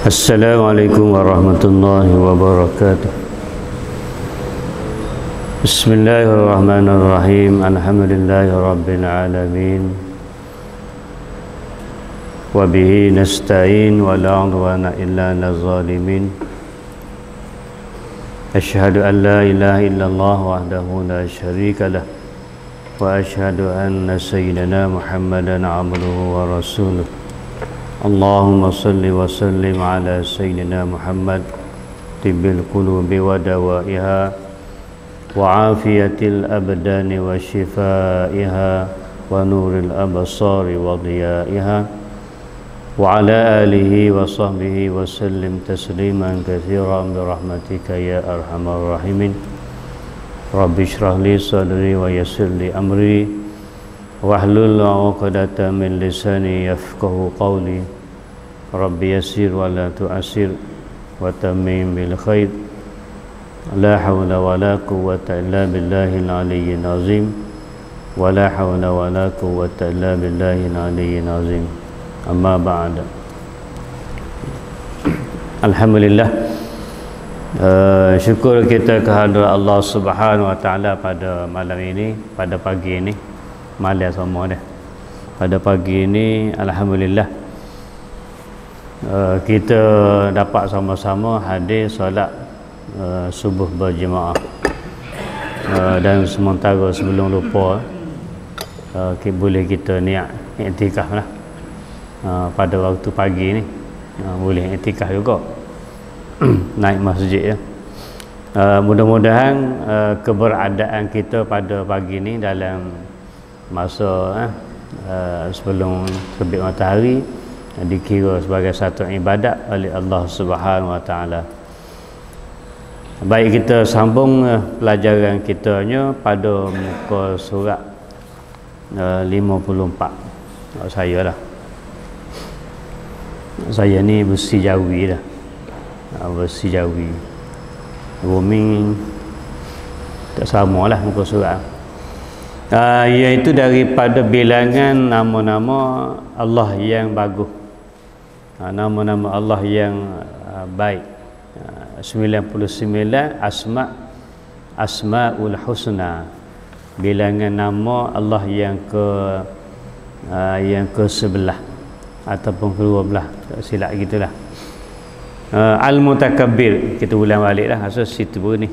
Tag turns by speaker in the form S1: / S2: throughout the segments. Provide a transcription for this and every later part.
S1: Assalamualaikum warahmatullahi wabarakatuh. Bismillahirrahmanirrahim. Alhamdulillahi rabbil alamin. Wa bihi nasta'in wa la 'udwana illa 'alal zalimin. Asyhadu an la ilaha illallah wahdahu la syarika lah wa asyhadu anna sayyidana Muhammadan 'abduhu wa rasuluh. Allahumma salli wa sallim ala sayyidina Muhammad tibbil qulubi wa dawaiha wa afiyatil abdani wa shifaiha wa nuril absari wa diyaiha wa ala alihi wa sahbihi wa sallim tasliman katsiran bi rahmatika ya arhamar rahimin. Rabbi shrah li sadri wa yassir li amri wahlul 'uqdatam min lisani yafqahu qawli. Rabbi yassir wa la tu'assir wa tammim bil khair. La hawla wa la quwwata illa billahil aliyyil azim. Wa la hawla wa la quwwata illa billahil aliyyil azim. Amma ba'da. Alhamdulillah, syukur kita kehadrat Allah Subhanahu wa taala pada malam ini, pada pagi ini. Malam semua dah. Pada pagi ini alhamdulillah kita dapat sama-sama hadir solat subuh berjemaah. Dan sementara sebelum lupa boleh kita niat iktikaf lah pada waktu pagi ni. Boleh iktikaf juga naik masjid ya. Mudah-mudahan keberadaan kita pada pagi ni dalam masa sebelum terbit matahari dikira sebagai satu ibadat oleh Allah Subhanahu wa taala. Baik, kita sambung pelajaran kitanya pada muka surat 54. Saya lah. Saya ni besi jawi dah. Besi jawi. Roaming tak samalah muka surat. Iaitu daripada bilangan nama-nama Allah yang bagus, nama-nama Allah yang baik. 99 Asmaul Husna, bilangan nama Allah yang ke-11 ataupun ke-12, tak silap gitulah. Al-Mutakabbir, kita ulang baliklah asal situ ni.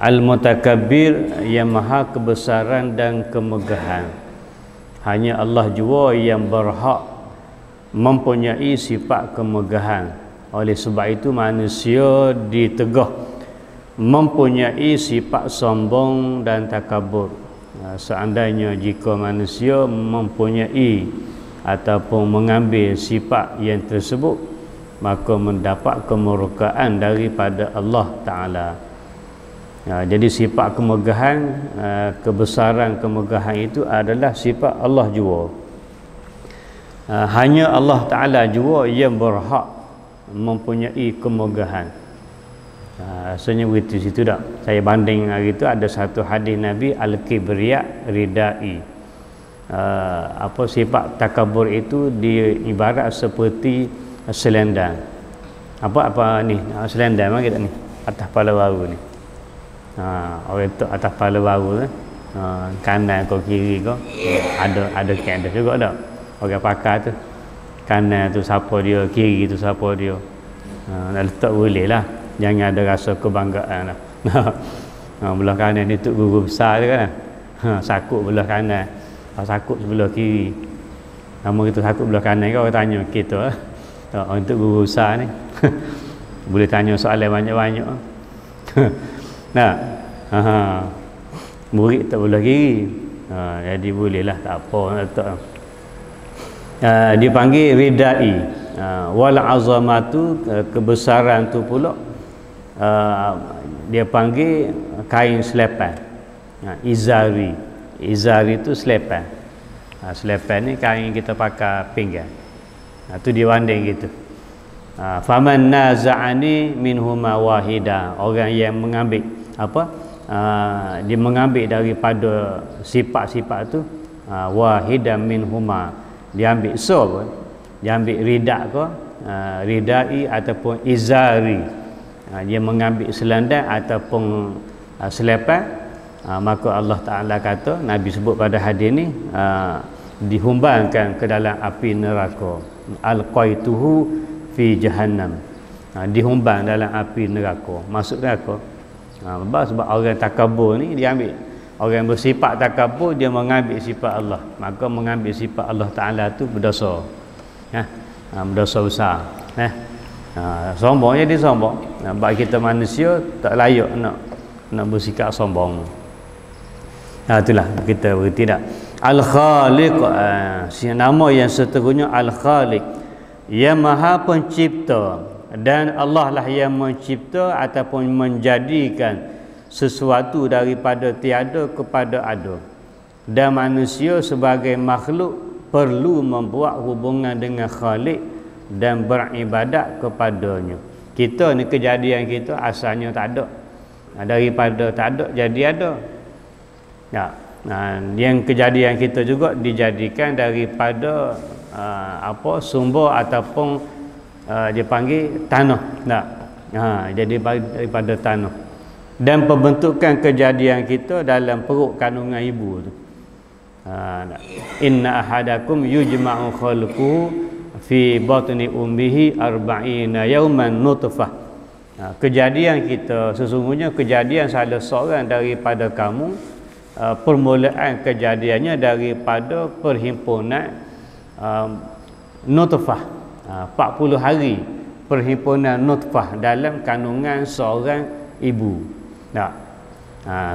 S1: Al-Mutakabbir, yang maha kebesaran dan kemegahan. Hanya Allah jua yang berhak mempunyai sifat kemegahan. Oleh sebab itu manusia ditegah mempunyai sifat sombong dan takabur. Seandainya jika manusia mempunyai ataupun mengambil sifat yang tersebut, maka mendapat kemurkaan daripada Allah Ta'ala. Jadi sifat kemegahan, kebesaran kemegahan itu adalah sifat Allah jua. Hanya Allah Ta'ala jua yang berhak mempunyai kemegahan. Rasanya begitu situ tak? Saya banding hari itu ada satu hadis Nabi, Al-Kibriya Ridai. Sifat takabur itu diibarat seperti selendang. Apa ni? Selendang mana kita ni? Atas kepala baru ni. Orang tu atas kepala baru kanan kau kiri kau ada kandas juga tak? Orang pakar tu kanan tu siapa dia, kiri tu siapa dia. Nak letak boleh lah, jangan ada rasa kebanggaan lah. Belah kanan ni tu guru besar tu kan, sakut belah kanan, sakut sebelah kiri. Nama itu sakut belah kanan kau, orang tanya kita untuk guru besar ni. Boleh tanya soalan banyak-banyak. Nah, murid tak boleh kiri, jadi bolehlah, tak apa nak letak. Dipanggil ridai. Wal azamatu, kebesaran tu pula dia panggil kain selepan. Izari itu selepan. Selepan ni kain kita pakai pinggang. Tu dia banding gitu. Faman naza'ani minhuma wahida, orang yang mengambil dia mengambil daripada sifat-sifat tu wahidan minhuma, dia ambil so pun, dia ambil ridak ke ridai ataupun izari, dia mengambil selendang ataupun selepan, maka Allah Ta'ala kata, Nabi sebut pada hadis ni, dihumbankan ke dalam api neraka. Alqaituhu fi jahannam, dihumbang dalam api neraka, masuk neraka. Sebab orang takabur ni dia ambil, orang bersifat takabur dia mengambil sifat Allah, maka mengambil sifat Allah Ta'ala tu berdosa, berdosa besar. Sombong jadi sombong. Sebab kita manusia tak layak nak bersikap sombong. Itulah kita berarti tak. Al-Khaliq, nama yang seterusnya Al-Khaliq, yang Maha Pencipta. Dan Allah lah yang mencipta ataupun menjadikan sesuatu daripada tiada kepada ada. Dan manusia sebagai makhluk perlu membuat hubungan dengan Khaliq dan beribadat kepadanya. Kita ni kejadian kita asalnya tak ada. Daripada tak ada jadi ada. Yang kejadian kita juga dijadikan daripada sumber ataupun dia panggil tanah. Jadi daripada tanah. Dan pembentukan kejadian kita dalam perut kandungan ibu tu. Inna ahadakum yujma'u khalquhu fi batni ummihi arba'ina yawman nutfah. Kejadian kita, sesungguhnya kejadian salah seorang daripada kamu, permulaan kejadiannya daripada perhimpunan nutfah, 40 hari perhimpunan nutfah dalam kandungan seorang ibu.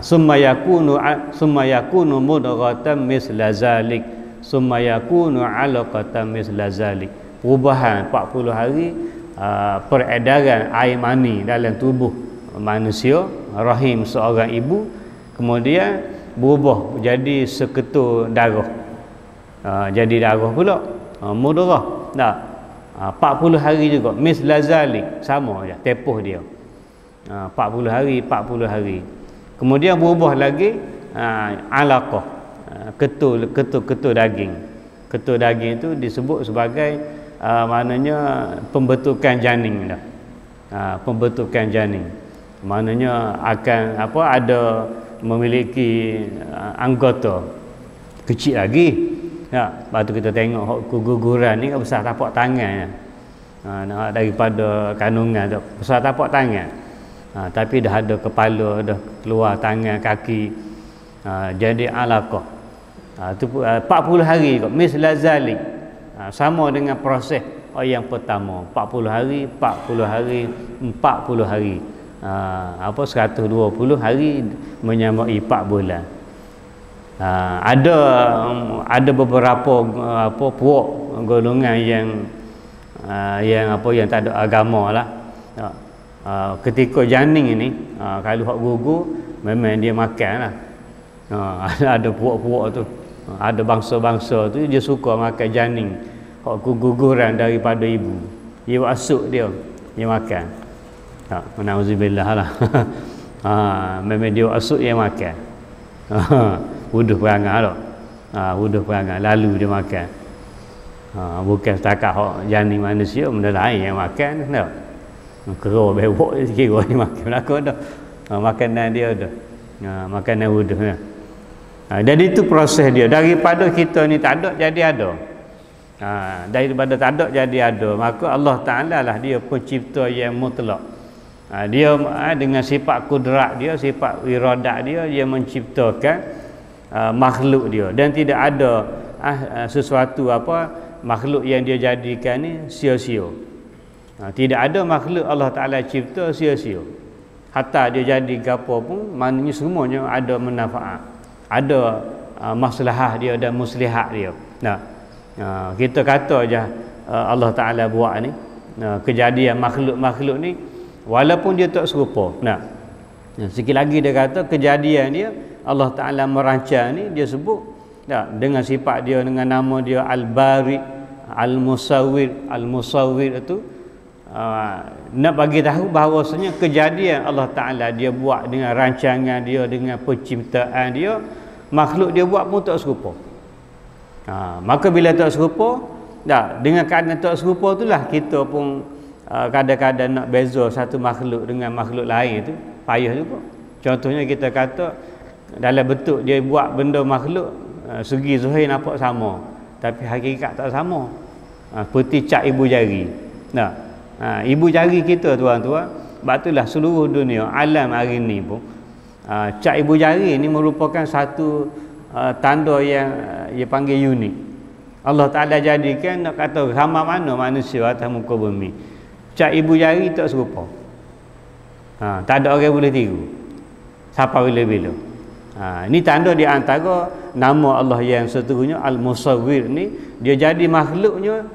S1: Summa yakunu mudghatan misla zalik, summa yakunu 'alaqatan misla zalik. Perubahan 40 hari peredaran air mani dalam tubuh manusia, rahim seorang ibu, kemudian berubah jadi seketul darah, jadi darah pula, mudghah. 40 hari juga misla zalik, sama je tempoh dia. 40 hari. Kemudian berubah lagi alaqah, ketul daging. Ketul daging itu disebut sebagai maknanya pembentukan janin dah. Pembentukan janin. Maknanya akan ada memiliki anggota kecil lagi. Lepas tu kita tengok keguguran ni besar tapak tangan. Daripada kandungan tu besar tapak tangan. Tapi dah ada kepala, dah keluar tangan, kaki. Jadi alaqah. Tu 40 hari kot misla zalik. Sama dengan proses yang pertama, 40 hari 40 hari. 120 hari menyamai 4 bulan. Ada beberapa puak golongan yang tak ada agama lah. Ketika janin ini kalau hak gugur memang dia makan lah. Ada puak-puak tu, ada bangsa-bangsa tu dia suka makan janin hak guguran daripada ibu. Dia masuk dia makan. Nauzubillah lah. Memang dia masuk dia makan. Wuduh perangai lah. Wuduh perangai lalu dia makan. Bukan setakat hak janin manusia, benda lain yang makan tak. Kera bewok kira dia makan belakang dah. Makanan dia dah. Makanan wuduh dah. Jadi itu proses dia. Daripada kita ni tak ada jadi ada. Daripada tak ada jadi ada. Maka Allah Ta'ala lah dia pencipta yang mutlak. Dia dengan sifat kudrat dia, sifat iradat dia menciptakan makhluk dia, dan tidak ada sesuatu makhluk yang dia jadikan ni sia-sia. Tidak ada makhluk Allah Ta'ala cipta sia-sia. Hatta dia jadi gapo pun, maknanya semuanya ada manfaat, ada maslahah dia dan muslihat dia. Kita kata je Allah Ta'ala buat ni, kejadian makhluk-makhluk ni walaupun dia tak serupa. Sikit lagi dia kata kejadian dia Allah Ta'ala merancang ni, dia sebut dengan sifat dia, dengan nama dia Al-Bari, Al-Musawwir itu nak bagi tahu bahawasanya kejadian Allah Ta'ala dia buat dengan rancangan dia, dengan penciptaan dia, makhluk dia buat pun tak serupa. Maka bila tak serupa, Dah, dengan keadaan tak serupa itulah kita pun kadang-kadang nak beza satu makhluk dengan makhluk lain tu payah juga. Contohnya kita kata dalam bentuk dia buat benda makhluk, segi zahir nampak sama, tapi hakikat tak sama. Seperti cap ibu jari. Nah, ibu jari kita tuan-tuan, sebab itulah seluruh dunia alam hari ni pun cap ibu jari ni merupakan satu tanda yang dia panggil unik. Allah Ta'ala jadikan, nak kata ramai mana manusia atas muka bumi, cap ibu jari tak serupa. Tak ada orang boleh tiru sampai bila-bila. Ini tanda di antara nama Allah yang seterusnya, Al-Musawwir ni, dia jadi makhluknya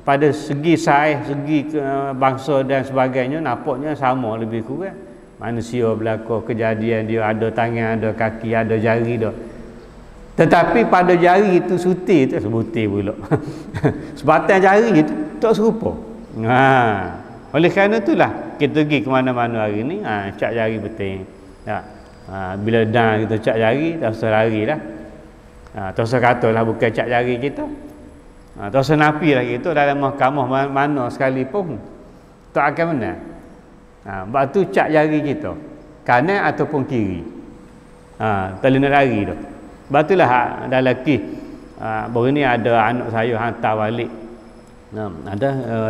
S1: pada segi saiz, segi bangsa dan sebagainya nampaknya sama lebih kurang. Manusia berlaku kejadian dia ada tangan, ada kaki, ada jari dah. Tetapi pada jari itu suti tu sebutir pula. Sebatang jari itu tak serupa. Oleh kerana itulah kita pergi ke mana-mana hari ni, cap jari betul. Bila dah kita cap jari, tak usah lari lah. Tak usah katalah bukan cap jari kita. Tak usah napi lah kita dalam mahkamah mana sekalipun tak akan menang. Sebab tu cap jari kita kanan ataupun kiri. Tak boleh nak lari dah. Sebab itulah dalam kes baru ni ada anak saya hantar balik. Ada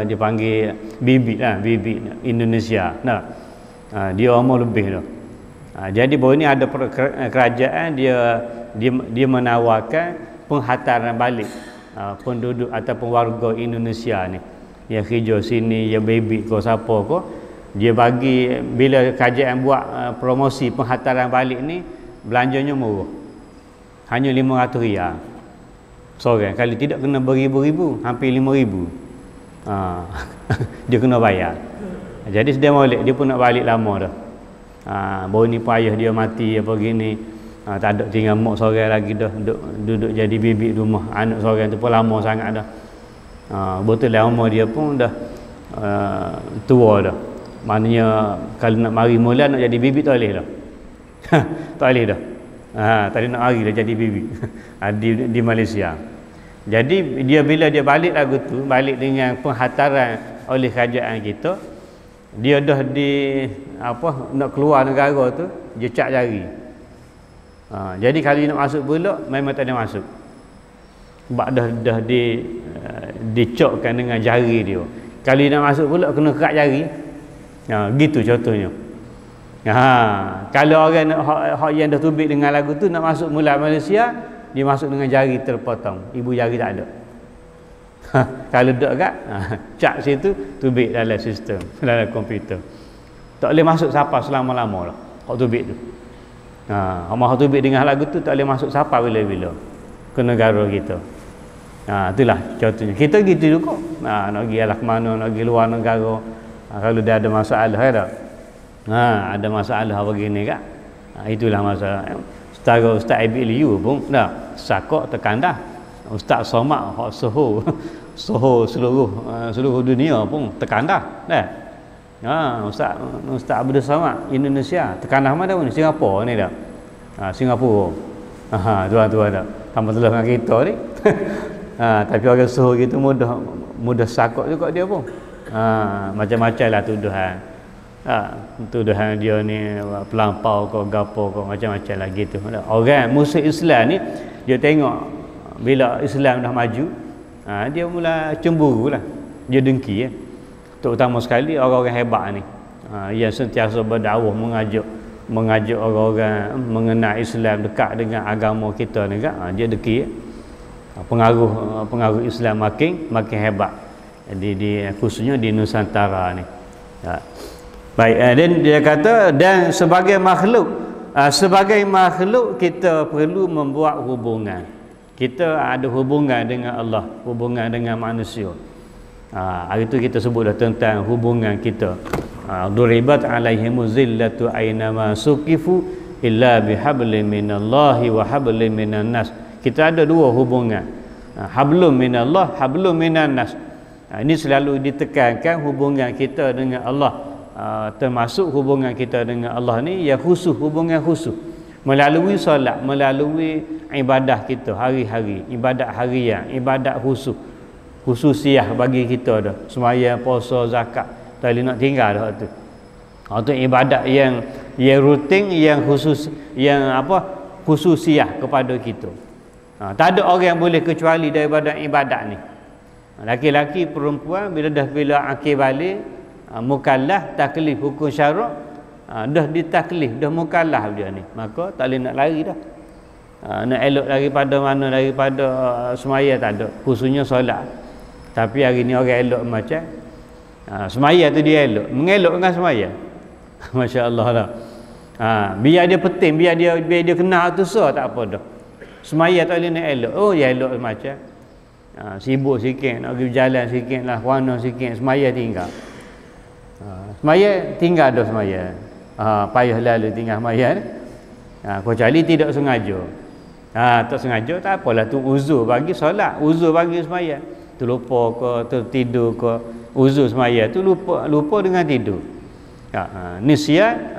S1: dia panggil bibit lah, bibit Indonesia. Dia umur lebih dah. Jadi baru ni ada kerajaan dia menawarkan penghantaran balik penduduk ataupun warga Indonesia ni yang kerja sini, yang bibit ke siapa ke, dia bagi bila kerajaan buat promosi penghantaran balik ni, belanjanya murah. Hanya RM500 seorang. Kalau tidak kena beribu-ribu, hampir RM5,000. Dia kena bayar. Jadi sedang balik, dia pun nak balik lama dah. Baru ni pun ayah dia mati apa gini. Tak ada tinggal mak seorang lagi dah, duduk jadi bibik rumah anak seorang tu pun lama sangat dah. Betul lah umur dia pun dah tua dah. Maknanya kalau nak mari mula nak jadi bibik tak boleh dah. Tak boleh dah. Tadi nak hari dah jadi bibik di Malaysia. Jadi dia bila dia balik lagu tu, balik dengan penghantaran oleh kerajaan kita, dia dah nak keluar negara tu, dia cap jari. Jadi kalau dia nak masuk pula memang tak ada masuk. Sebab dah dicokkan dengan jari dia. Kalau dia nak masuk pula kena kerat jari. Gitu contohnya. Kalau orang hak yang dah tubik dengan lagu tu nak masuk mula Malaysia, dia masuk dengan jari terpotong, ibu jari tak ada. Kalau tak kat cap situ tubik dalam sistem, dalam komputer. Tak boleh masuk siapa selama-lama lah hak tubik tu. Hak tubik dengan lagu tu tak boleh masuk siapa bila-bila ke negara kita. Itulah contohnya. Kita gitu juga. Nak pergi alah ke mana, nak pergi luar negara. Kalau dia ada masalah ada. Ada masalah apa gini kak. Itulah masalah. Ustaz Ibn Liu pun dah sakok tekan dah. Ustaz Somad hak soho seluruh dunia pun tekan dah. Ustaz Abdul Somad Indonesia tekan dah mana pun Singapura ni dah. Singapura. Tuan-tuan dah. Tambah telah dengan kita ni. Tapi orang soho gitu mudah sakok juga dia pun. Macam-macam lah tuduhan. Tuduhan dia ni pelampau ke gapo ke macam-macam lah gitu. Orang musuh Islam ni dia tengok bila Islam dah maju, dia mula cemburu lah, dia dengki terutama sekali orang-orang hebat ni yang sentiasa berdakwah mengajak orang-orang mengenal Islam, dekat dengan agama kita ni kan. Dia dengki pengaruh Islam makin hebat di khususnya di Nusantara ni. Baik, dan dia kata dan sebagai makhluk kita perlu membuat hubungan. Kita ada hubungan dengan Allah, hubungan dengan manusia. Hari tu kita sebut dah tentang hubungan kita. Duribat alaihimu zillatu aynama suqifu illa bihablin minallahi wa hablin minan nas. Kita ada dua hubungan. Hablum minallah, hablum minan nas. Ini selalu ditekankan hubungan kita dengan Allah. Termasuk hubungan kita dengan Allah ni ya khusus, hubungan khusus melalui solat, melalui ibadah kita hari-hari, ibadat harian, ibadat khusus. khususiah bagi kita dah. Sembahyang, puasa, zakat, tak boleh nak tinggal dah tu. Itu ibadat yang rutin, yang khusus, yang apa, khususiah kepada kita. Tak ada orang yang boleh kecuali daripada ibadat ni. Laki-laki, perempuan, bila akhir balik, mukallaf, taklif hukum syarak, dah ditaklif, dah mukallaf dia ni, maka tak boleh nak lari dah. Nak elok daripada mana, daripada semaya tak ada, khususnya solat. Tapi hari ni orang elok macam semaya tu dia elok, mengelok dengan semaya. Masya Allah lah. Biar dia penting, biar dia kenal tu so tak apa dah. Semaya tak boleh nak elok. Oh ya elok macam sibuk sikit, nak pergi berjalan sikit lah, warna sikit, semaya tinggal. Semaya tinggal dah semaya. Payah lalu tinggal semaya ni. Kecuali tidak sengaja. Tak sengaja tak apalah, tu uzur bagi solat, uzur bagi semaya. Terlupa ke, tertidur ke, uzur semaya tu lupa dengan tidur. Nisyan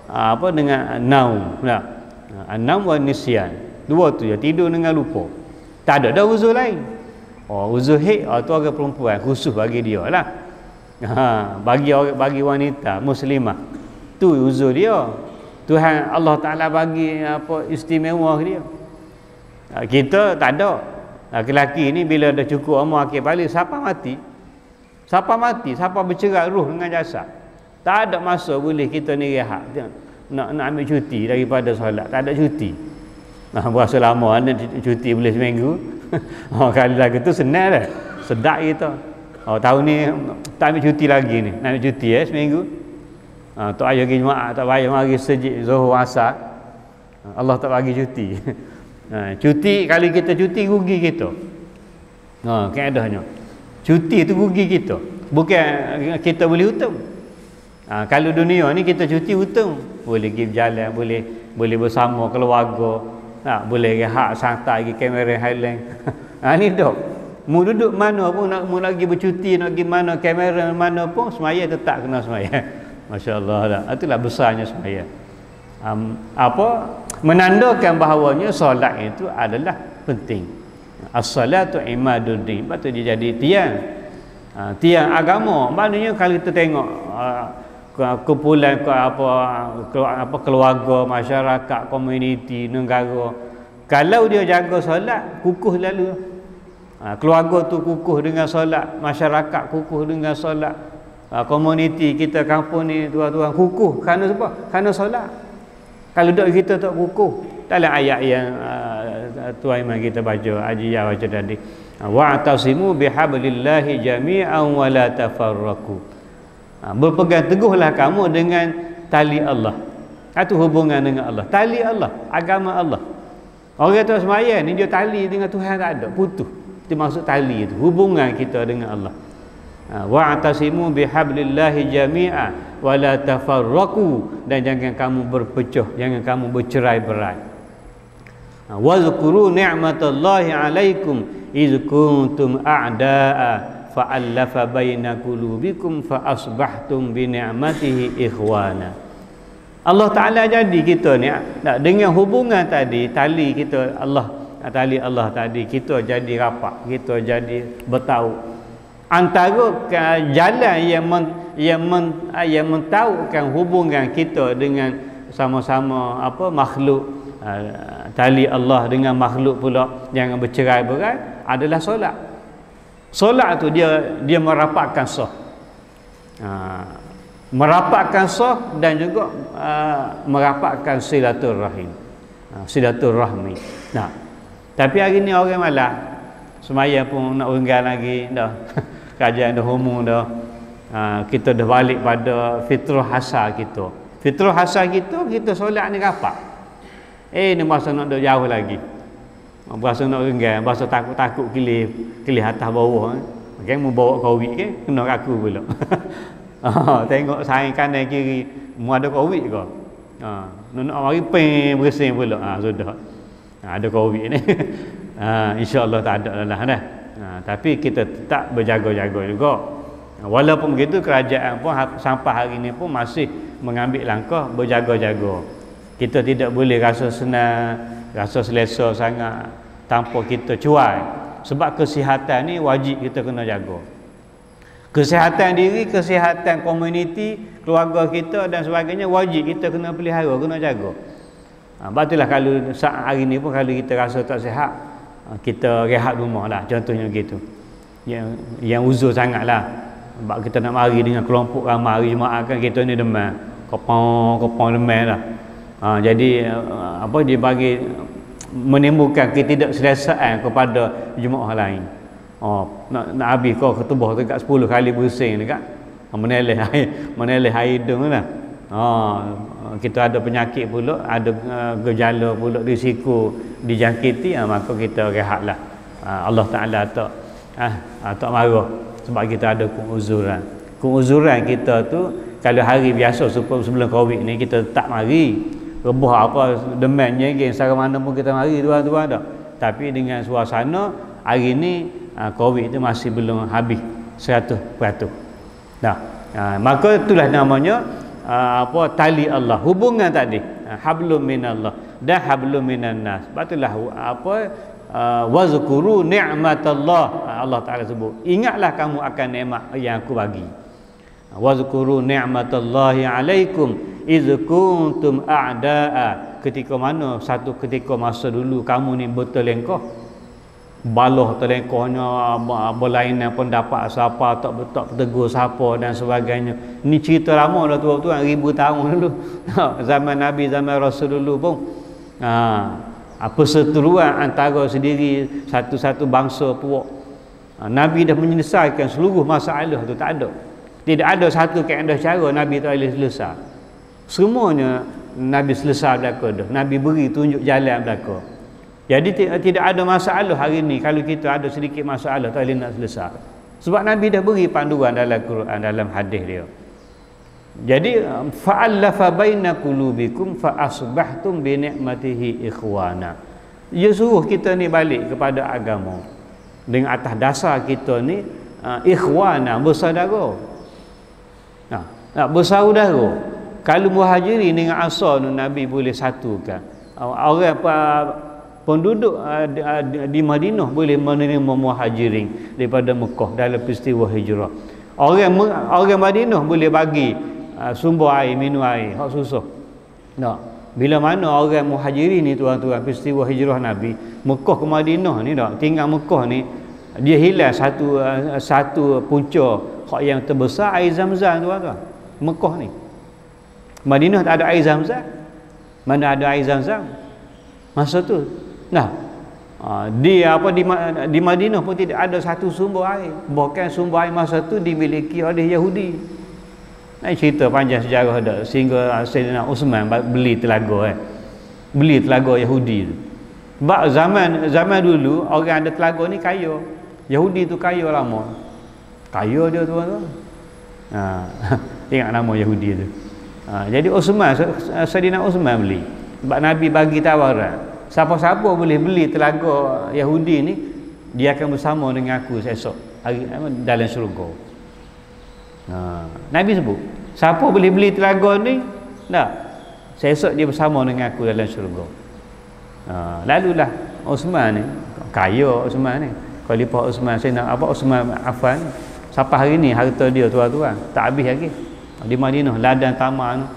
S1: apa dengan naum. Naum wa nisyan. Dua tu ya, tidur dengan lupa. Tak ada dah uzur lain. Uzur haid tu orang perempuan khusus bagi dia lah. Bagi wanita muslimah tu uzur dia. Tuhan Allah Taala bagi apa istimewa dia. Kita tak ada. Laki-laki ni bila dah cukup umur akhir balik, siapa mati, siapa bercerai ruh dengan jasad. Tak ada masa boleh kita ni rehat. Nak ambil cuti daripada solat, tak ada cuti. Berasa lama anda cuti boleh seminggu. Kali lagu tu senang dah. Sedap kita. Tahun ni tak ambil cuti lagi ni. Nak ambil cuti seminggu. Tak payah pergi Jumaat, tak payah mari sejid Zuhur Asar. Allah tak bagi cuti. Cuti, kalau kita cuti rugi kita. Kaedahnya. Cuti tu rugi kita. Bukan kita boleh untung. Kalau dunia ni kita cuti untung. Boleh pergi berjalan, boleh bersama keluarga. Boleh rehat santai pergi kamera Highland. Ni dok. Mu duduk mana pun nak lagi bercuti, nak pergi mana kamera mana pun semaya tetap kena semaya. Masya-Allah lah. Itulah besarnya semaya. Menandakan bahawanya solat itu adalah penting. As-salatu imaduddin. Patut dia jadi tiang agama. Maknanya kalau kita tengok kumpulan keluarga, masyarakat, komuniti, negara, kalau dia jaga solat, kukuh lalu. Keluarga tu kukuh dengan solat, masyarakat kukuh dengan solat, komuniti kita kampung ni tuan-tuan kukuh kerana apa? Kerana solat. Kalau dok kita tak kukuh, dalam ayat yang tuan imam kita baca, Haji Ya baca tadi, wa'tasimu bihablillahi jami'an wa la tafarraqu. Berpegang teguhlah kamu dengan tali Allah. Itu hubungan dengan Allah, tali Allah, agama Allah. Orang tu sembahyang ni dia tali dengan Tuhan tak ada, putus. Itu maksud tali itu, hubungan kita dengan Allah. Wa'tasimu bihablillahi jami'a wa la tafarraqu, dan jangan kamu berpecah, jangan kamu bercerai-berai. Wa zkuru ni'matallahi 'alaikum iz kuntum a'da'a fa'alafa baina qulubikum fa asbahtum bi ni'matihi ikhwana. Allah Taala jadi kita ni dengan hubungan tadi, tali kita Allah, tali Allah tadi, kita jadi rapat, kita jadi bertahu. Antara jalan yang mentaukan hubungan kita dengan sama-sama makhluk, tali Allah dengan makhluk pula jangan bercerai-berai adalah solat. Solat tu dia merapatkan sah. Merapatkan sah dan juga merapatkan silaturahim. Silaturahmi. Tapi hari ni orang malas. Semaya pun nak unggal lagi dah. Kajian dah umum dah. Kita dah balik pada fitrah hasar kita. Fitrah hasar kita solat ni rapat. Ni masa nak jauh lagi. Berasa nak renggang, berasa takut-takut kilih atas bawah. Kan mu bawa covid ke, kena aku pula. Tengok saing kanan kiri, mu ada covid ke? Nak mari peng bersin pula. Sudah. Ada covid ni. Insya-Allah tak ada lah dah. Tapi kita tetap berjaga-jaga juga. Walaupun begitu kerajaan pun sampai hari ni pun masih mengambil langkah berjaga-jaga. Kita tidak boleh rasa senang, rasa selesa sangat tanpa kita cuai. Sebab kesihatan ni wajib kita kena jaga. Kesihatan diri, kesihatan komuniti, keluarga kita dan sebagainya wajib kita kena pelihara, kena jaga. Betul lah kalau saat hari ni pun kalau kita rasa tak sihat, kita rehat rumah lah, contohnya gitu. Yang uzur sangat lah. Sebab kita nak mari dengan kelompok ramai hari Jumaat kan, kita ni demam. Kopong demam lah. Jadi dia bagi menimbulkan ketidakselesaan kepada jemaah lain. Nak habis kau ketubah dekat 10 kali bersin dekat meneleh air hidung lah. Kita ada penyakit pula, ada gejala pula, risiko dijangkiti, maka kita rehatlah. Allah Taala tak marah sebab kita ada keuzuran. Keuzuran kita tu kalau hari biasa sebelum Covid ni kita tak mari rebah apa demamnya geng secara mana pun kita mari tuan-tuan dah. Tapi dengan suasana hari ni Covid itu masih belum habis 100%. Maka itulah namanya tali Allah, hubungan tadi, hablum minallah dan hablum minan nas. Batulah wazkuru ni'matallah. Allah Taala sebut, ingatlah kamu akan nikmat yang aku bagi. Wazkuru ni'matallahi alaikum iz kuntum a'da'a. Ketika mana satu ketika masa dulu kamu ni bertelengkoh, baloh telengkohnya, berlainan pendapat siapa, tak tegur siapa dan sebagainya. Ni cerita lama dah tuan-tuan, 1000 tahun dulu. Zaman Nabi, zaman Rasul dulu pun. Perseteruan antara sendiri satu-satu bangsa puak. Nabi dah menyelesaikan seluruh masalah tu, tak ada. Tidak ada satu kaedah cara Nabi tak boleh selesai. Semuanya Nabi selesai belaka dah. Nabi beri tunjuk jalan belaka. Jadi tidak ada masalah hari ni. Kalau kita ada sedikit masalah tak boleh nak selesai. Sebab Nabi dah beri panduan dalam Quran, dalam hadis dia. Jadi fa'allafa baina qulubikum fa asbahtum bi ni'matihi ikhwana. Dia suruh kita ni balik kepada agama dengan atas dasar kita ni ikhwana, bersaudara. Bersaudara. Kalau muhajirin dengan ansar Nabi boleh satukan. Orang penduduk di Madinah boleh menerima muhajirin daripada Mekah dalam peristiwa hijrah. Orang Madinah boleh bagi sumber air, minum air, hak susah. Bila mana orang muhajirin ni tuan-tuan, peristiwa hijrah Nabi Mekah ke Madinah ni tinggal Mekah ni, dia hilang satu punca hak yang terbesar, air Zam-Zam tuan-tuan. Mekah ni, Madinah tak ada air Zam-Zam. Mana ada air Zam-Zam masa tu. Di Madinah pun tidak ada satu sumber air. Bahkan sumber air masa tu dimiliki oleh Yahudi. Cerita panjang sejarah dah, sehingga Sayyidina Uthman beli telaga beli telaga Yahudi tu. Sebab zaman dulu orang ada telaga ni kaya. Yahudi tu kaya lama. Kaya dia tuan-tuan. Ingat nama Yahudi tu. Jadi Sayyidina Uthman beli. Sebab Nabi bagi tawaran, siapa-siapa boleh beli telaga Yahudi ni, dia akan bersama dengan aku esok hari dalam syurga. Nabi sebut, siapa boleh beli telaga ni, esok dia bersama dengan aku dalam syurga. Lalulah Uthman ni, kaya Uthman ni, Khalifah Uthman, Uthman Affan, sampai hari ni harta dia tuan-tuan tak habis lagi. Di Madinah ladang taman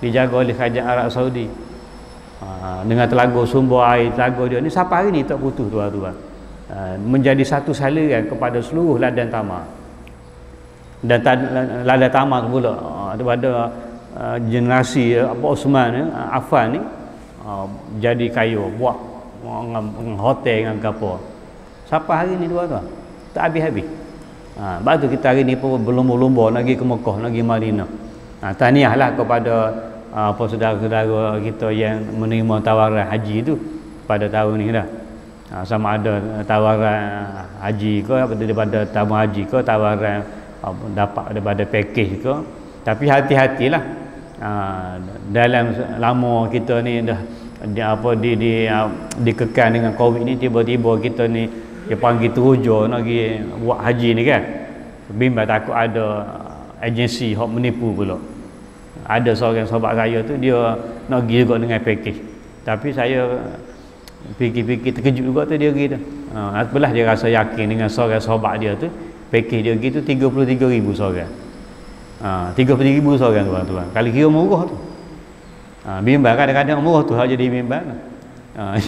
S1: dijaga oleh kerajaan Arab Saudi. Dengan telaga sumber air telaga dia ni sampai hari ni tak putus tuan-tuan. Menjadi satu saluran kepada seluruh ladang taman. Dan ladang taman tu pula daripada generasi Uthman Affan ni jadi kaya, buat hotel dengan apa. Sampai hari ni tuan-tuan tak habis-habis. Sebab tu kita hari ni pun berlumba-lumba nak pergi ke Mekah, nak pergi Madinah. Tahniahlah kepada saudara-saudara kita yang menerima tawaran haji tu pada tahun ni dah. Sama ada tawaran haji ke daripada tamu haji ke, tawaran dapat daripada package ke. Tapi hati-hatilah. Dalam lama kita ni dah dikekang dengan Covid ni, tiba-tiba kita ni dia panggil teruja nak pergi buat haji ni kan. Bimbang takut ada agensi hok menipu pula. Ada seorang sahabat saya tu dia nak pergi juga dengan package. Tapi saya fikir-fikir terkejut juga tu dia pergi tu. Apalah dia rasa yakin dengan seorang sahabat dia tu, fikir dia pergi tu 33,000 seorang. 33,000 seorang tuan-tuan. Kalau kira murah tu. Bimbang kadang-kadang murah tu hak jadi bimbang.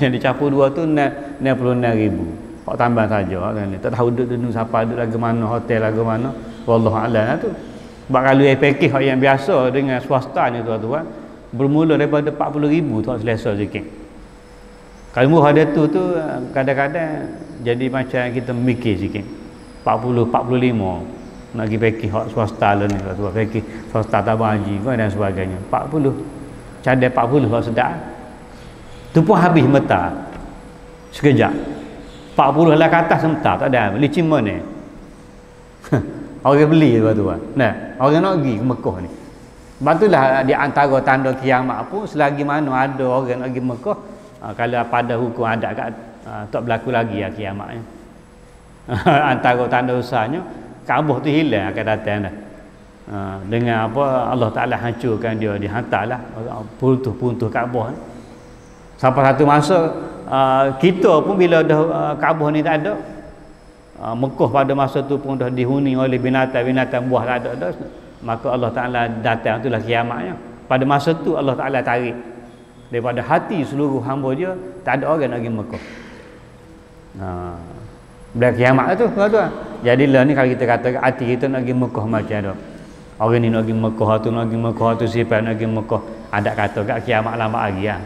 S1: Yang dicampur dua tu 66,000. Hak tambah saja kan. Tak tahu duduk siapa duduk lagu mana, hotel lagu mana. Wallahu a'lam tu. Sebab kalau package hak yang biasa dengan swasta ni tuan-tuan, bermula daripada 40,000 tu selesa sikit. Kalau murah ada tu kadang-kadang jadi macam kita mikir sikit. 40, 45 nak pergi package hak swasta lah ni tuan-tuan. Package swasta tabung haji dan sebagainya. 40. Cadai 40 hak sedap. Tu pun habis meta. Sekejap. 40 lah ke atas sementara tak ada. Licin mana? Orang beli tuan-tuan. Nah, orang nak pergi ke Mekah ni. Sebab itulah di antara tanda kiamat pun selagi mana ada orang nak pergi Mekah, kalau pada hukum adat kat tak berlaku lagi ya kiamatnya. Antara tanda usahanya Kaabah tu hilang akan datang dah. Dengan apa Allah Taala hancurkan dia, dihantarlah puntuh-puntuh Kaabah ni. Sampai satu masa kita pun bila dah Kaabah ni tak ada, Mekah pada masa tu pun dah dihuni oleh binatang-binatang buah tak ada dah, maka Allah Taala datang, itulah kiamatnya. Pada masa tu Allah Taala tarik daripada hati seluruh hamba dia, tak ada orang nak pergi Mekah. Bila kiamat tu tuan-tuan. Jadilah ni kalau kita kata hati kita nak pergi Mekah macam ada. Orang ni nak pergi Mekah, tu nak pergi Mekah, tu siapa nak pergi Mekah. Ada kata kat kiamat lama lagi ya.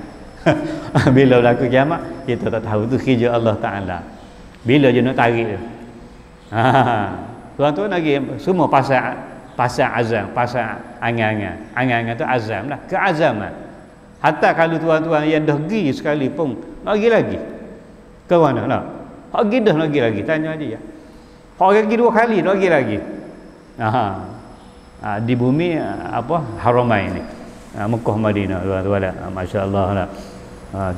S1: Bila berlaku kiamat, kita tak tahu tu kerja Allah Taala. Bila je nak tarik tu. Tuan-tuan lagi semua pasal azam, pasal angan-angan. Angan-angan tu azam lah, keazaman. Hatta kalau tuan-tuan yang dah pergi sekali pun nak pergi lagi. Ke mana nak? Hak pergi dah nak pergi lagi, tanya dia. Hak pergi 2 kali nak pergi lagi. Di bumi Haramain ni. Mekah Madinah tuan-tuan. Masya-Allah lah.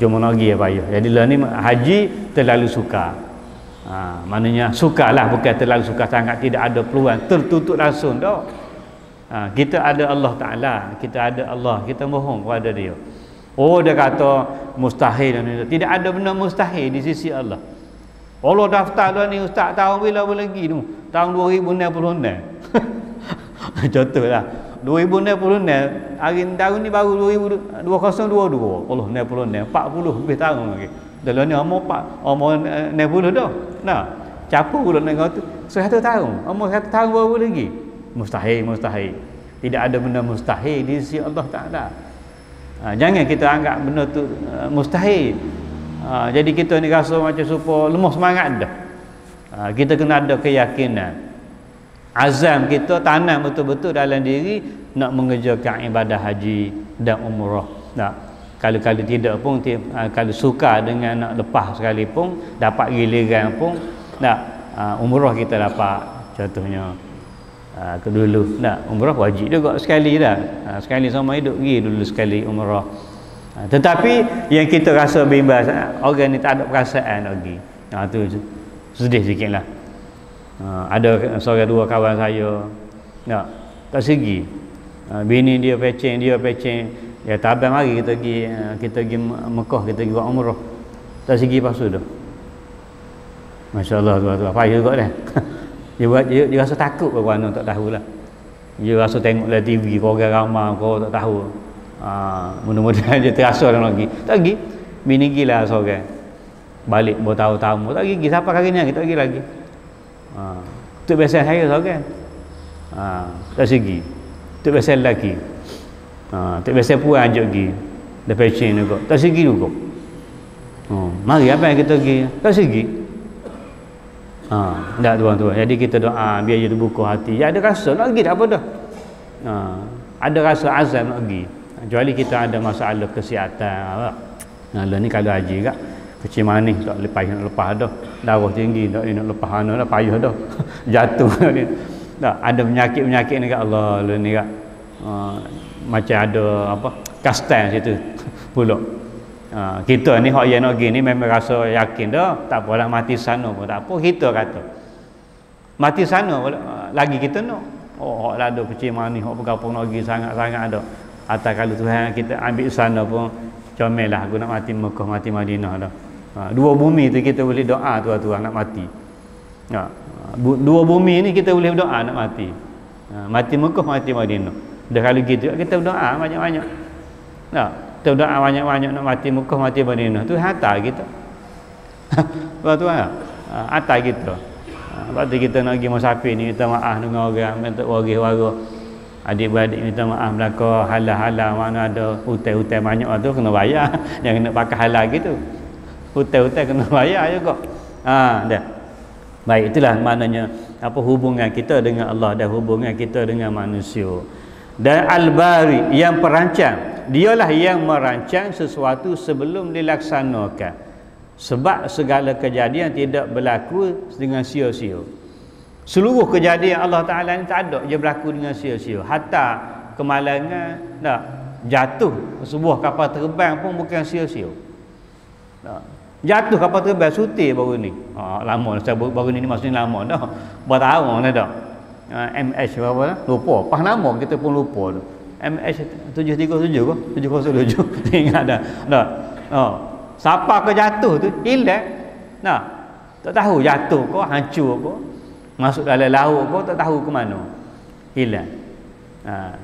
S1: Cuma nak pergi apa ya. Jadilah ni haji terlalu suka. Maknanya sukalah, bukan terlalu suka sangat, tidak ada peluang tertutup langsung dah. Kita ada Allah Taala, kita ada Allah, kita mohon kepada dia. Oh, dia kata mustahil dan tidak ada benda mustahil di sisi Allah. Allah daftar dah ni ustaz tahun bila lagi tu? Tahun 2066. Contohlah 2066, hari tahun ni baru 2022. Allah 66, 40 lebih tahun lagi. Dalam ni umur 60 dah. Nah, capu pula dengan tu 100 tahun. Umur 100 tahun baru lagi. Mustahil. Tidak ada benda mustahil di sisi Allah Taala. Jangan kita anggap benda tu mustahil. Jadi kita ni rasa macam supaya lemah semangat dah. Kita kena ada keyakinan. Azam kita tanam betul-betul dalam diri nak mengerjakan ibadah haji dan umrah. Kalau tidak pun kalau suka dengan nak lepas sekalipun, dapat giliran pun umrah kita dapat. Contohnya dulu umrah wajib juga sekali dah. Sekali sama hidup pergi dulu sekali umrah. Tetapi yang kita rasa bimbang, orang ni tak ada perasaan lagi. Tu sedih sikitlah. Ada seorang 2 kawan saya tak segi. Bini dia pecing, ya tabang mari kita pergi Mekah, kita pergi buat umrah. Tak segi pasu dah. Masya-Allah tuan-tuan, payah juga dah. Dia rasa takut ke mana tak tahulah. Dia rasa tengok dalam TV orang ramai kau tak tahu. Mudah-mudahan dia terasa dalam lagi. Tak pergi. Bini gila seorang. Balik bertahun-tahun tak pergi. Siapa kali ni kita pergi lagi. Tu biasa saya seorang. Tak segi. Tu biasa lelaki. Tak biasa puan ajak pergi. Dah pecing juga. Tak segi juga. Mari apa yang kita pergi. Tak segi. Tak tuan-tuan. Jadi kita doa biar dia terbuka hati. Ya ada rasa nak pergi tak apa dah. Ada rasa azam nak pergi. Kecuali kita ada masalah kesihatan. Lah ni kalau haji kak kecil manis tak lepas dah. Darah tinggi tak nak lepas dah payah dah. Jatuh ni. Tak ada penyakit-penyakit ni kat Allah ni kak. Macam ada kastan situ pula. Kita ni hak yang nak pergi ni memang rasa yakin dah, tak apalah mati sana pun tak apa, kita kata. Mati sana lagi kita nak. Hak lah ada kecil manis, hak berapa nak pergi sangat-sangat ada. Atau kalau Tuhan kita ambil sana pun comellah aku nak mati Mekah, mati Madinah dah. Dua bumi tu kita boleh doa tuan-tuan nak mati. Dua bumi ni kita boleh berdoa nak mati. Mati Mekah, mati Madinah. Dah kalau gitu kita berdoa banyak-banyak. Kita berdoa banyak-banyak nak mati Mekah, mati Madinah. Tu hantar kita. Tuan-tuan, hantar kita. Lepas tu kita nak pergi musafir ni, minta maaf dengan orang, minta waris-waris. Adik-beradik minta maaf belaka halal-halal, mana ada hutang-hutang banyak tu kena bayar. Jangan nak pakai halal gitu. Hutang-hutang kena bayar juga. Dah. Baik, itulah maknanya apa hubungan kita dengan Allah dan hubungan kita dengan manusia. Dan Al-Bari yang perancang, dialah yang merancang sesuatu sebelum dilaksanakan. Sebab segala kejadian tidak berlaku dengan sia-sia. Seluruh kejadian Allah Ta'ala ni tak ada je berlaku dengan sia-sia. Hatta kemalangan, jatuh sebuah kapal terbang pun bukan sia-sia. Jatuh kapal terbang suti baru ni. Lama baru ni maksudnya lama dah. Bertahun dah. MH berapa dah? Lupa. Pas nama kita pun lupa tu. MH 737 ke? 707. Ingat dah. Siapa ke jatuh tu hilang. Tak tahu jatuh ke, hancur ke, masuk dalam laut ke, tak tahu ke mana. Hilang.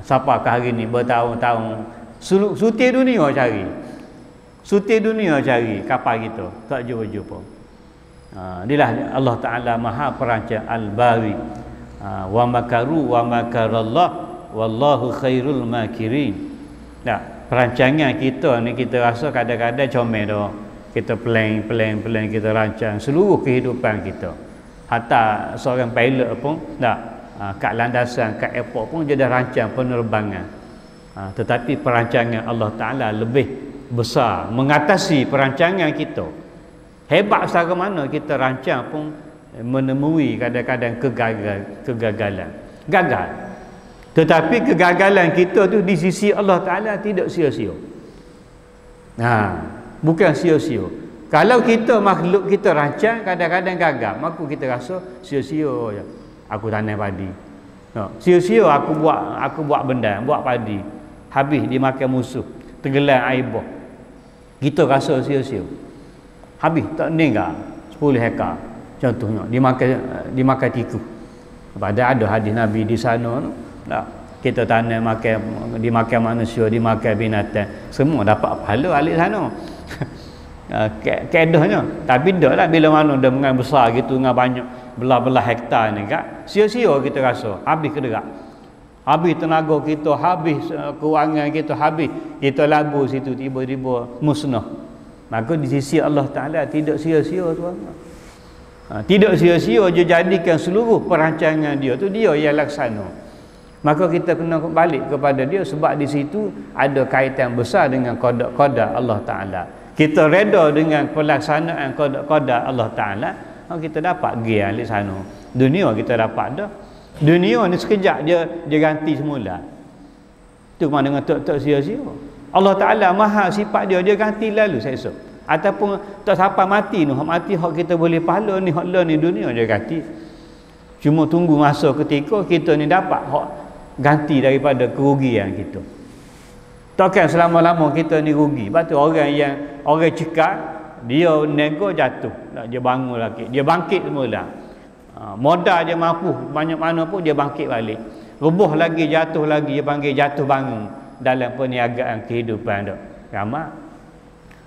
S1: Siapa ke hari ni bertahun-tahun suti dunia cari. Suti dunia cari kapal kita, tak jumpa-jumpa. Inilah Allah Ta'ala Maha Perancang Al-Bari. Wa makaru wa makarallah wallahu khairul makirin. Perancangan kita ni kita rasa kadang-kadang comel dah. Kita plan kita rancang seluruh kehidupan kita. Hatta seorang pilot pun kat landasan, kat airport pun dia dah rancang penerbangan. Tetapi perancangan Allah Ta'ala lebih besar, mengatasi perancangan kita. Hebat secara mana kita rancang pun menemui kadang-kadang kegagalan. Gagal. Tetapi kegagalan kita tu di sisi Allah Ta'ala tidak sia-sia. Bukan sia-sia. Kalau kita makhluk kita rancang kadang-kadang gagal, maka kita rasa sia-sia je. Aku tanam padi. Sia-sia aku buat benda, buat padi. Habis dimakan musuh, tenggelam air bah. Kita rasa sia-sia. Habis tak meninggal 10 hektar contohnya dimakan tikus. Pada ada hadis Nabi di sana tu, kita tanam dimakan manusia, dimakan binatang, semua dapat pahala alik sana. Keedahnya. Tapi dah lah bila mana dah mengan besar gitu, dengan banyak belah-belah hektar ni kan, sia-sia kita rasa, habis kederak. Habis tenaga kita, habis kewangan kita, habis kita labur situ, tiba-tiba musnah. Maka di sisi Allah Ta'ala tidak sia-sia tuan. Tidak sia-sia je jadikan seluruh perancangan dia tu dia yang laksana. Maka kita kena balik kepada dia, sebab di situ ada kaitan besar dengan qada Allah Ta'ala. Kita reda dengan pelaksanaan qada Allah Ta'ala, kita dapat gear di sana. Dunia kita dapat dah. Dunia ni sekejap dia ganti semula. Tu mana dengan tak sia-sia. Allah Ta'ala maha sifat dia ganti lalu esok. Ataupun tak sampai mati ni, mati hak kita boleh pahala ni, hak lah ni dunia dia ganti. Cuma tunggu masa ketika kita ni dapat hak ganti daripada kerugian kita. Takkan selama-lama kita ni rugi. Sebab tu orang cekak, dia nego jatuh, dia bangun lagi, dia bangkit semula. Modal dia mampu banyak mana pun dia bangkit balik. Rubuh lagi, jatuh lagi, dia panggil jatuh bangun dalam perniagaan kehidupan tu.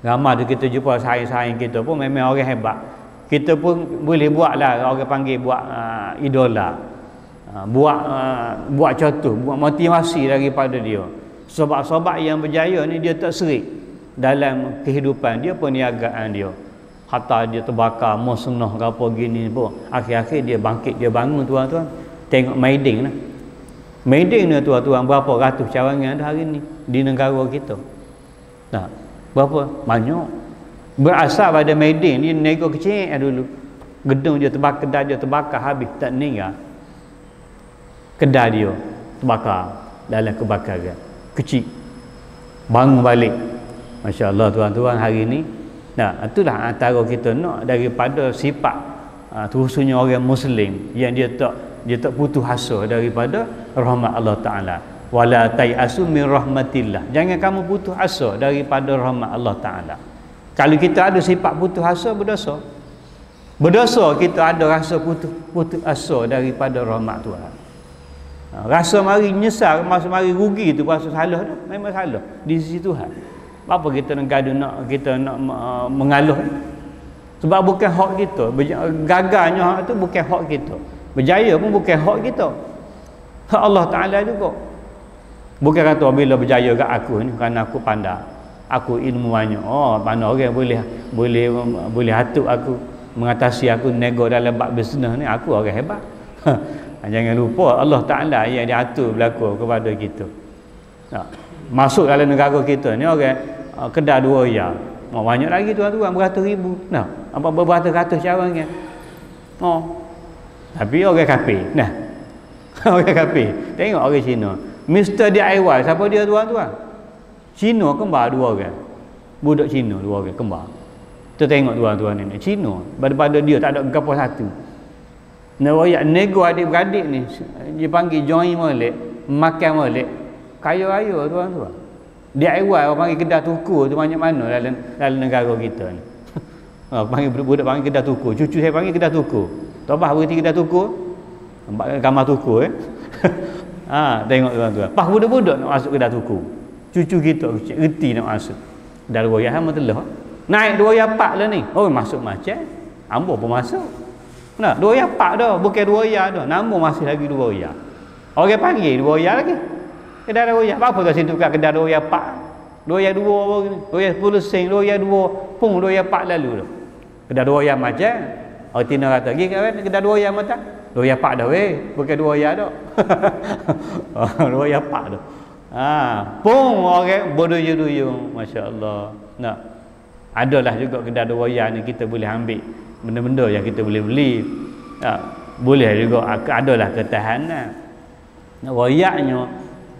S1: Ramai tu kita jumpa saing-saing kita pun memang orang hebat. Kita pun boleh buat lah, orang panggil buat idola. Buat contoh, buat motivasi daripada dia. Sobat-sobat yang berjaya ni dia tak serik dalam kehidupan dia, perniagaan dia. Hatta dia terbakar, musnah ke apa gini pun, akhir-akhir dia bangkit, dia bangun tuan-tuan. Tengok Maiding lah. Maiding ni tuan-tuan berapa ratus cawangan dah hari ni di negara kita. Berapa? Banyak. Berasal pada Maiding ni nego kecil dulu. Gedung dia terbakar, kedai dia terbakar habis, tak meninggal. Kedai dia terbakar dalam kebakaran. Kecil. Bangun balik. Masya-Allah tuan-tuan hari ni. Itulah antara kita nak daripada sifat khususnya orang Muslim yang dia tak putus asa daripada rahmat Allah Ta'ala. Wala tayasu min rahmatillah. Jangan kamu putus asa daripada rahmat Allah Ta'ala.
S2: Kalau kita ada sifat putus asa, berdosa. Berdosa kita ada rasa putus asa daripada rahmat Tuhan. Rasa mari nyesal, masa mari rugi tu rasa salah tu, memang salah di sisi Tuhan. Apa kita nak gaduh, kita nak mengaluh? Sebab bukan hak kita. Gagalnya hak tu bukan hak kita. Berjaya pun bukan hak kita. Hak Allah Taala juga. Bukan kata bila berjaya kat aku ni kerana aku pandai. Aku ilmu banyak. Oh, pandai orang boleh atuk aku, mengatasi aku nego dalam bab bisnes ni, aku orang hebat. Jangan lupa Allah Taala yang diatur berlaku kepada kita. Masuk dalam negara kita ni orang kedai 2 riyal. Banyak lagi tuan-tuan, beratus ribu. Nah, apa beratus-ratus caranya. Tapi orang kafir. Nah. Orang kafir. Tengok orang Cina. Mr. DIY, siapa dia tuan-tuan? Cina kembar 2 orang. Budak Cina 2 orang kembar. Kita tengok tuan-tuan ni. Cina, pada dia tak ada gapo satu. Nak nego adik-beradik ni, dia panggil join molek, makan molek. Kaya-kaya tuan-tuan. DIY orang panggil kedai tuku tu banyak mana dalam negara kita ni. Panggil budak panggil kedai tuku. Cucu saya panggil kedai tuku. Tobah berhenti kedai tuku. Nampak gambar tuku tengok tuan-tuan. Pas budak-budak nak masuk kedai tuku. Cucu kita reti nak masuk. Dah 2 riyal hang telah. Naik 2 riyal 4 lah ni. Oh masuk macam. Ambo pun masuk. Nah, 2 riyal 4 dah, bukan 2 riyal dah. Nambah masih lagi 2 riyal. Orang panggil 2 riyal lagi. Kedai 2 riyal. Apa kat situ kat kedai 2 riyal 4? 2 riyal 2 apa gini? 2 riyal 10 sen, 2 riyal 2, pung 2 riyal 4 lalu dah. Kedai 2 riyal macam. Orang Tina kata, "Gi kan kedai 2 riyal macam?" 2 riyal 4 dah weh, bukan 2 riyal dah. 2 riyal 4 dah. Pung orang berduyung-duyung, masya-Allah. Nah. Adalah juga kedai 2 riyal ni kita boleh ambil benda-benda yang kita boleh beli. Boleh juga adalah ketahanan. Royaknya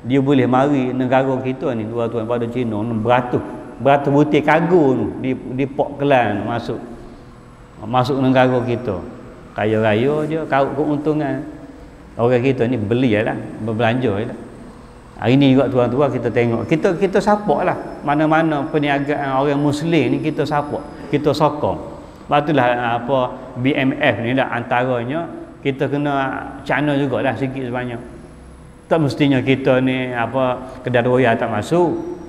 S2: dia boleh mari negara kita ni tuan-tuan pada Cina beratus butir kargo tu di Port Klang masuk negara kita. Kaya-raya je kau keuntungan. Orang kita ni beli lah, berbelanja lah. Hari ni juga tuan-tuan kita tengok, kita support lah mana-mana perniagaan orang Muslim ni, kita support, kita sokong. Batulah BMF ni dah antaranya kita kena cana jugalah sikit sebanyak. Tak mestinya kita ni kedai 2 riyal tak masuk.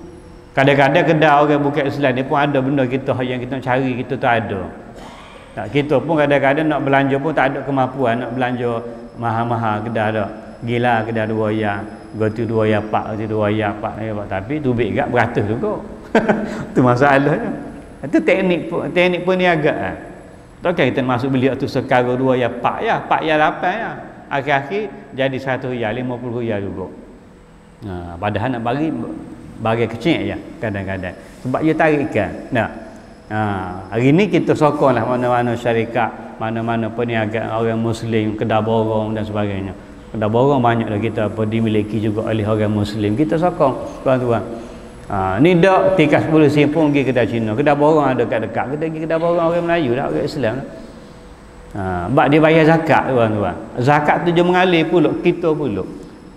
S2: Kadang-kadang kedai orang bukan Islam ni pun ada benda kita yang kita nak cari, kita tak ada. Kita pun kadang-kadang nak belanja pun tak ada kemampuan nak belanja mahal-mahal kedai dah. Gila kedai 2 riyal. Gotu 2 riyal 4, gotu 2 riyal 4 tapi tubik gak beratus juga. Tu masalahnya. Itu teknik perniagaan. Takkan kita masuk beli tu sekarang 2 riyal 4 ya, 4 riyal 8 ya. Akhir-akhir jadi 1 riyal 50 riyal juga. Padahal nak bagi kecil ya kadang-kadang. Sebab dia tarikan. Hari ni kita sokonglah mana-mana syarikat, mana-mana perniagaan orang Muslim, kedai borong dan sebagainya. Kedai borong banyak dah kita dimiliki juga oleh orang Muslim. Kita sokong tuan-tuan. Ni dak tikas 10 sen pun pergi kedai Cina. Kedai borong ada dekat-dekat. Kita pergi kedai borong orang Melayu dah, orang Islam dah. Sebab dia bayar zakat tuan-tuan. Zakat tu dia mengalir pula kita pula.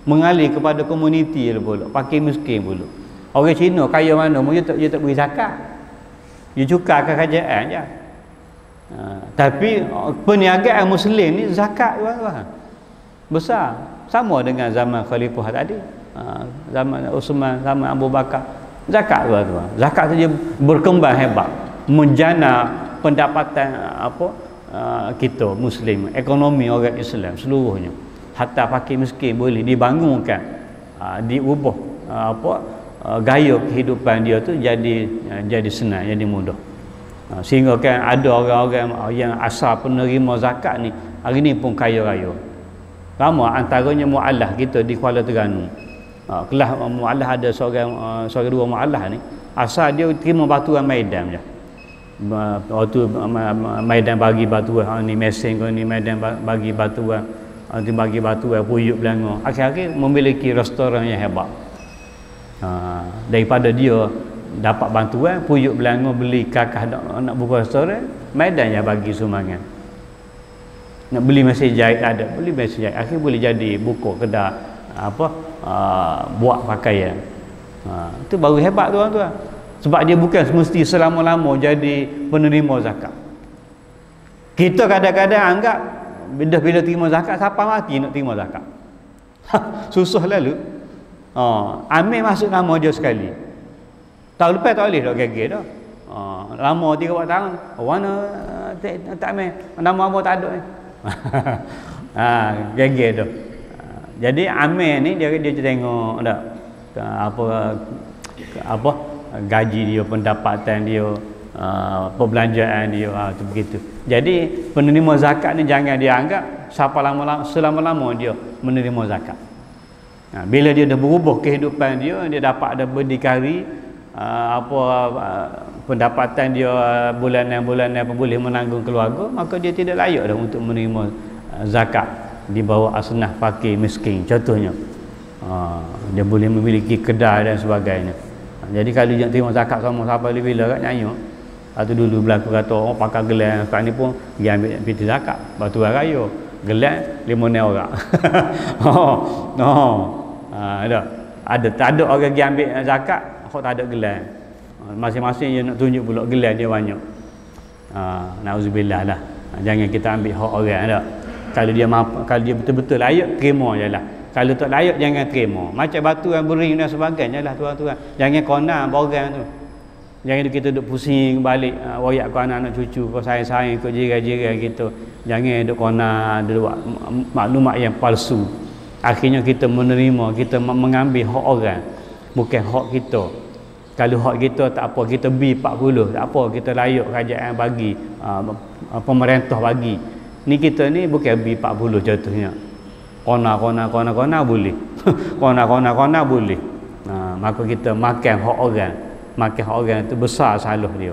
S2: Mengalir kepada komuniti pula, fakir miskin pula. Orang Cina kaya mana pun dia tak beri zakat. Dia cukarkan kerajaan je. Tapi perniagaan Muslim ni zakat tuan-tuan. Besar. Sama dengan zaman Khalifah tadi. Zaman Uthman, zaman Abu Bakar. Zakat tuan-tuan. Zakat tu dia berkembang hebat. Menjana pendapatan kita Muslim, ekonomi orang Islam seluruhnya. Hatta fakir miskin boleh dibangunkan, diubah gaya kehidupan dia tu jadi senang, jadi mudah. Sehingga kan ada orang-orang yang asal penerima zakat ni hari ni pun kaya raya. Ramai antaranya muallah kita di Kuala Terengganu. Kelas muallah ada seorang dua muallah ni asal dia terima batuan Maidan je. Waktu Maidan bagi batuan ni mesin ni Maidan bagi batuan, nanti bagi batuan puyuk Belanga. Akhir-akhir memiliki restoran yang hebat. Daripada dia dapat bantuan puyuk Belanga beli kakak nak buka restoran, Maidan yang bagi sumbangan. Nak beli mesin jahit ada, beli mesin jahit. Akhir boleh jadi buka kedai buat pakaian. Itu baru hebat tuan-tuan. Sebab dia bukan semesti selama-lama jadi penerima zakat. Kita kadang-kadang anggap bila terima zakat, siapa mati nak terima zakat. Susah lalu. Ambil masuk nama dia sekali. Tahun lepas tak boleh dah gagil dah. Lama 3-4 tahun. Mana tak ambil. Nama apa tak ada ni. Gagil dah. Jadi amil ni dia tengok tak apa gaji dia, pendapatan dia, perbelanjaan dia, tu begitu. Jadi penerima zakat ni jangan dia anggap selama-lama dia menerima zakat. Bila dia dah berubah kehidupan dia dapat ada berdikari pendapatan dia bulanan boleh menanggung keluarga, maka dia tidak layak dah untuk menerima zakat di bawah asnaf fakir miskin contohnya. Dia boleh memiliki kedai dan sebagainya. Jadi kalau dia terima zakat sama siapa bila kat nyanyi. Atau dulu berlaku kata orang pakai gelang, sekarang ni pun dia ambil piti zakat, batu raya, gelang 5 orang. Ada tak ada orang yang ambil zakat, hok tak ada gelang. Masing-masing dia nak tunjuk pula gelang dia banyak. Nauzubillah lah. Jangan kita ambil hak orang dah. Kalau dia betul-betul layak, terima jelah. Kalau tak layak, jangan terima. Macam batu yang bering dan sebagainya lah tuan-tuan. Jangan kona borang tu. Jangan kita duk pusing balik wayak ke anak-anak cucu, ke sayang-sayang, ke jiran-jiran kita. Jangan duk kona ada maklumat yang palsu. Akhirnya kita menerima, kita mengambil hak orang, bukan hak kita. Kalau hak kita tak apa, kita B40, tak apa, kita layak kerajaan bagi, pemerintah bagi. Ni kita ni bukan B40 contohnya. Kona boleh. Kona boleh. Maka kita makan hak orang. Makan hak orang itu besar salah dia.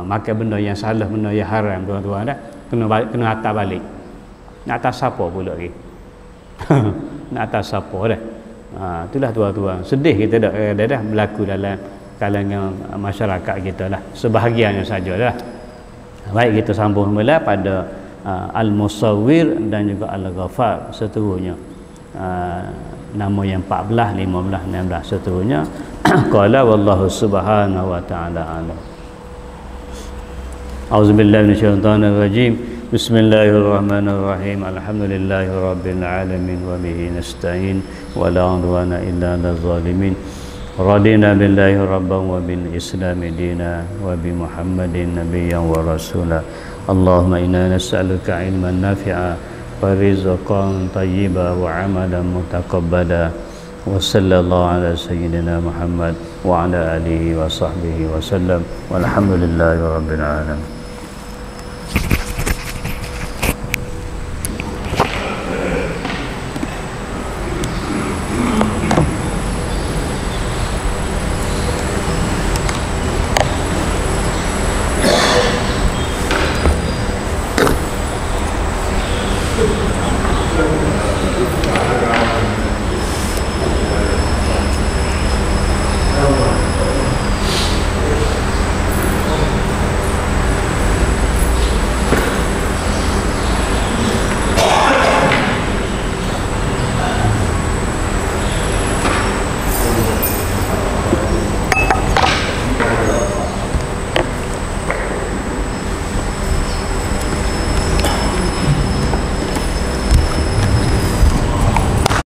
S2: Makan benda yang salah, benda yang haram tuan-tuan dah. Kena atas balik. Nak atas siapa pula lagi? Nak atas siapa dah? Itulah tuan-tuan. Sedih kita dah berlaku dalam kalangan masyarakat kita lah. Sebahagiannya sajalah. Baik, kita sambung semula pada Al-Musawwir dan juga Al-Ghafar seterusnya. Nama yang 14, 15, 16 seterusnya. Qala wallahu subhanahu wa ta'ala alam. A'udzubillahi minasyaitonir rajim. Bismillahirrahmanirrahim. Alhamdulillahi rabbil alamin wa bihi nasta'in wa la 'udwana illa 'alal zalimin. Radina billahi rabban wa bil islami dina wa bi Muhammadin nabiyyan wa rasula. Allahumma inna nas'aluka ilman nafi'a wa rizqan tayyiban wa 'amalan mutaqabbala. Wa sallallahu ala sayyidina Muhammad wa ala alihi wa sahbihi wa sallam. Walhamdulillahi rabbil alamin.